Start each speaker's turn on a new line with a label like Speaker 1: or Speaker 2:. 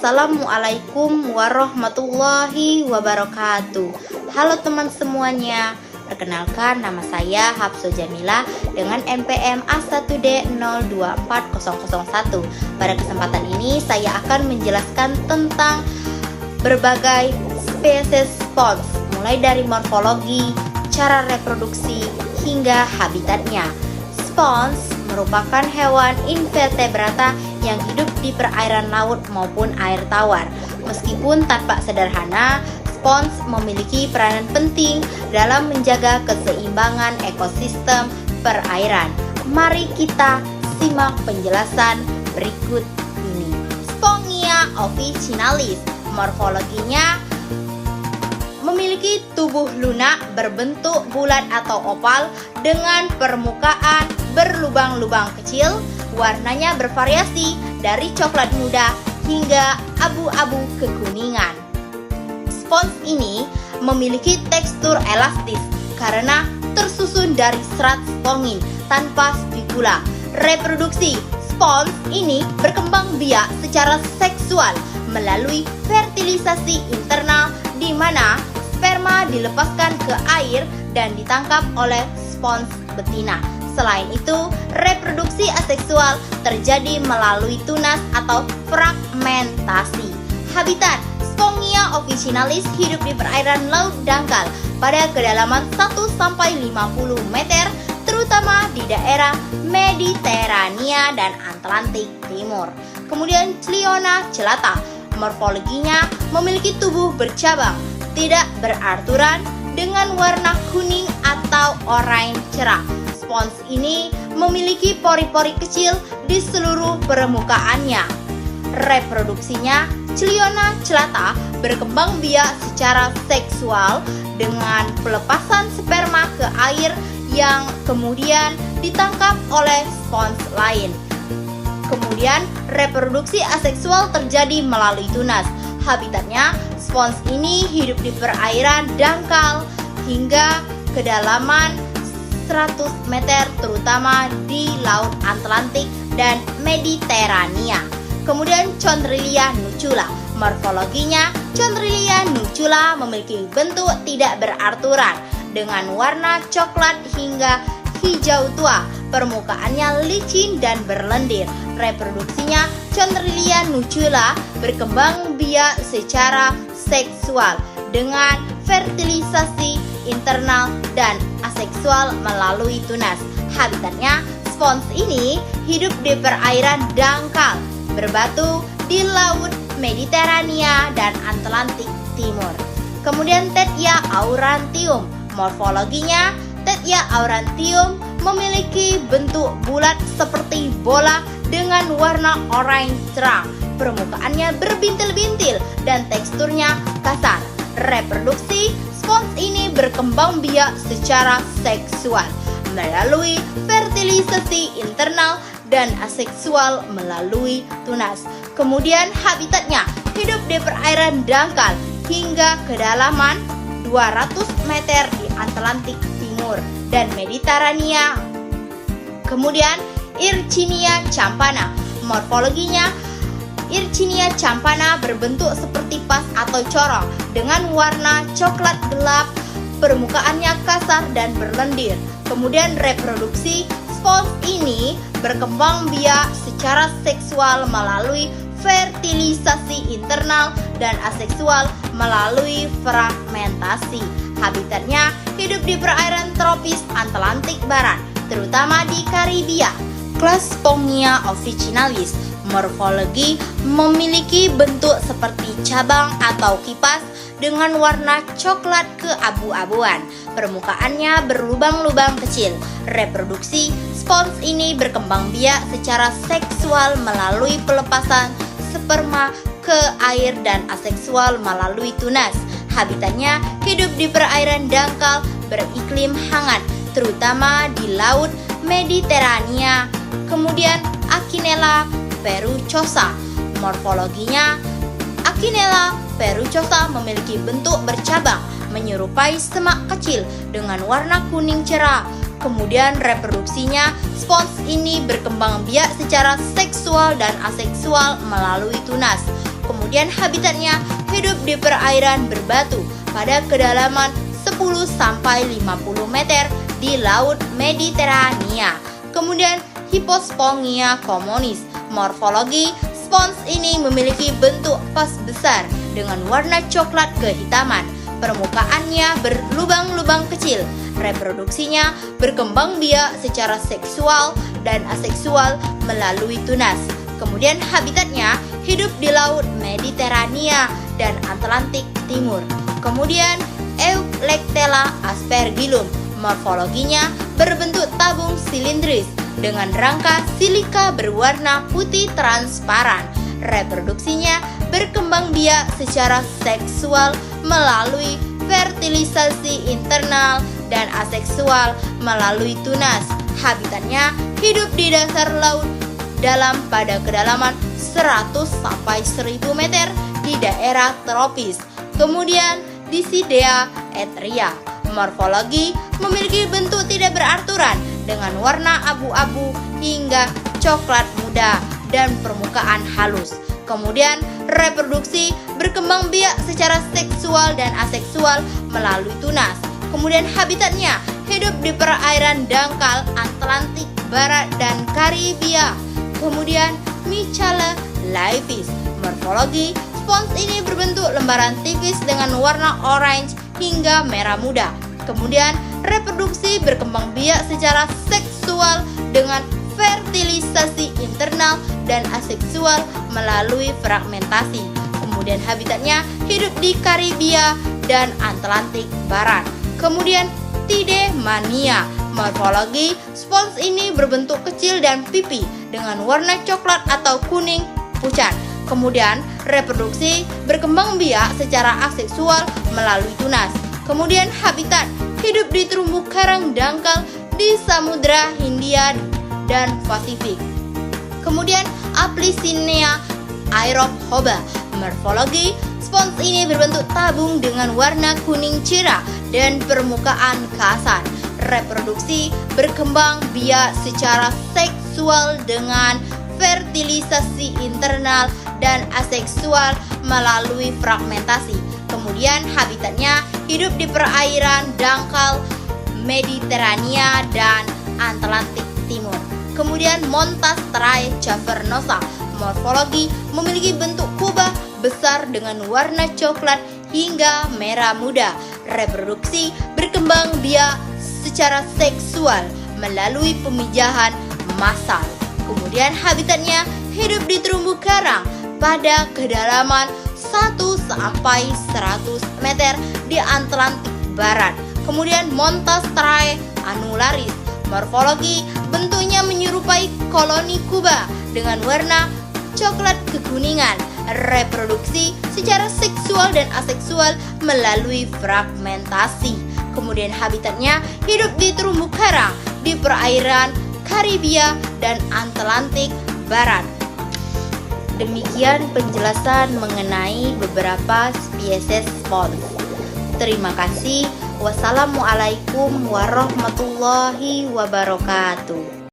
Speaker 1: Assalamualaikum warahmatullahi wabarakatuh. Halo teman semuanya, perkenalkan nama saya Hafsah Jamila dengan NPM A1D024001. Pada kesempatan ini saya akan menjelaskan tentang berbagai spesies spons, mulai dari morfologi, cara reproduksi, hingga habitatnya. Spons merupakan hewan invertebrata yang hidup di perairan laut maupun air tawar. Meskipun tampak sederhana, spons memiliki peranan penting dalam menjaga keseimbangan ekosistem perairan. Mari kita simak penjelasan berikut ini. Spongia officinalis, morfologinya memiliki tubuh lunak berbentuk bulat atau oval dengan permukaan berlubang-lubang kecil. Warnanya bervariasi dari coklat muda hingga abu-abu kekuningan. Spons ini memiliki tekstur elastis karena tersusun dari serat spongin tanpa spikula. Reproduksi spons ini berkembang biak secara seksual melalui fertilisasi internal, di mana sperma dilepaskan ke air dan ditangkap oleh spons betina. Selain itu, reproduksi aseksual terjadi melalui tunas atau fragmentasi. Habitat Spongia officinalis hidup di perairan laut dangkal pada kedalaman 1-50 meter, terutama di daerah Mediterania dan Atlantik Timur. Kemudian Cliona celata, morfologinya memiliki tubuh bercabang, tidak beraturan, dengan warna kuning atau oranye cerah. Spons ini memiliki pori-pori kecil di seluruh permukaannya. Reproduksinya, Cliona celata berkembang biak secara seksual dengan pelepasan sperma ke air yang kemudian ditangkap oleh spons lain. Kemudian reproduksi aseksual terjadi melalui tunas. Habitatnya, spons ini hidup di perairan dangkal hingga kedalaman 100 meter, terutama di Laut Atlantik dan Mediterania. Kemudian Chondrilia nucula, morfologinya Chondrilia nucula memiliki bentuk tidak beraturan dengan warna coklat hingga hijau tua. Permukaannya licin dan berlendir. Reproduksinya, Chondrilia nucula berkembang biak secara seksual dengan fertilisasi internal dan aseksual melalui tunas. Habitatnya, spons ini hidup di perairan dangkal berbatu di Laut Mediterania dan Atlantik Timur. Kemudian Tethya aurantium, morfologinya Tethya aurantium memiliki bentuk bulat seperti bola dengan warna oranye cerah. Permukaannya berbintil-bintil dan teksturnya kasar. Reproduksi spons ini berkembang biak secara seksual melalui fertilisasi internal dan aseksual melalui tunas. Kemudian habitatnya hidup di perairan dangkal hingga kedalaman 200 meter di Atlantik Timur dan Mediterania. Kemudian Yersinia campana, morfologinya Yersinia campana berbentuk seperti pas atau corong dengan warna coklat gelap, permukaannya kasar dan berlendir. Kemudian reproduksi spons ini berkembang biak secara seksual melalui fertilisasi internal dan aseksual melalui fragmentasi. Habitatnya hidup di perairan tropis Atlantik Barat, terutama di Karibia. Kelas Spongia officinalis, morfologi memiliki bentuk seperti cabang atau kipas dengan warna coklat keabu-abuan. Permukaannya berlubang-lubang kecil. Reproduksi spons ini berkembang biak secara seksual melalui pelepasan sperma ke air dan aseksual melalui tunas. Habitatnya hidup di perairan dangkal beriklim hangat, terutama di Laut Mediterania. Kemudian Acinella perucosa, morfologinya Acinella perucosa memiliki bentuk bercabang menyerupai semak kecil dengan warna kuning cerah. Kemudian reproduksinya, spons ini berkembang biak secara seksual dan aseksual melalui tunas. Kemudian Kemudian habitatnya hidup di perairan berbatu pada kedalaman 10-50 meter di Laut Mediterania. Kemudian Hypospongia communis. Morfologi spons ini memiliki bentuk pas besar dengan warna coklat kehitaman. Permukaannya berlubang-lubang kecil. Reproduksinya berkembang biak secara seksual dan aseksual melalui tunas. Kemudian habitatnya hidup di Laut Mediterania dan Atlantik Timur. Kemudian Eulectella aspergillum. Morfologinya berbentuk tabung silindris dengan rangka silika berwarna putih transparan. Reproduksinya berkembang biak secara seksual melalui fertilisasi internal dan aseksual melalui tunas. Habitatnya hidup di dasar laut dalam pada kedalaman 100-1000 meter di daerah tropis. Kemudian Dicidea etria. Morfologi memiliki bentuk tidak beraturan dengan warna abu-abu hingga coklat muda dan permukaan halus. Kemudian reproduksi berkembang biak secara seksual dan aseksual melalui tunas. Kemudian habitatnya hidup di perairan dangkal Atlantik Barat dan Karibia. Kemudian Michala laevis. Morfologi spons ini berbentuk lembaran tipis dengan warna orange hingga merah muda. Kemudian reproduksi berkembang biak secara seksual dengan fertilisasi internal dan aseksual melalui fragmentasi. Kemudian habitatnya hidup di Karibia dan Atlantik Barat. Kemudian Tidemania. Morfologi spons ini berbentuk kecil dan pipi dengan warna coklat atau kuning pucat. Kemudian reproduksi berkembang biak secara aseksual melalui tunas. Kemudian habitat hidup di terumbu karang dangkal di Samudra Hindia dan Pasifik. Kemudian Aplysinea aerophoba. Morfologi spons ini berbentuk tabung dengan warna kuning cerah dan permukaan kasar. Reproduksi berkembang biak secara seksual dengan fertilisasi internal dan aseksual melalui fragmentasi. Kemudian habitatnya hidup di perairan dangkal Mediterania dan Atlantik Timur. Kemudian Montastrae cavernosa. Morfologi memiliki bentuk kubah besar dengan warna coklat hingga merah muda. Reproduksi berkembang biak secara seksual melalui pemijahan massal. Kemudian habitatnya hidup di terumbu karang pada kedalaman 1-100 meter di Atlantik Barat. Kemudian Montastrae annularis. Morfologi bentuknya menyerupai koloni kubah dengan warna coklat kekuningan. Reproduksi secara seksual dan aseksual melalui fragmentasi. Kemudian habitatnya hidup di terumbu karang di perairan Karibia dan Atlantik Barat. Demikian penjelasan mengenai beberapa spesies spons. Terima kasih. Wassalamualaikum warahmatullahi wabarakatuh.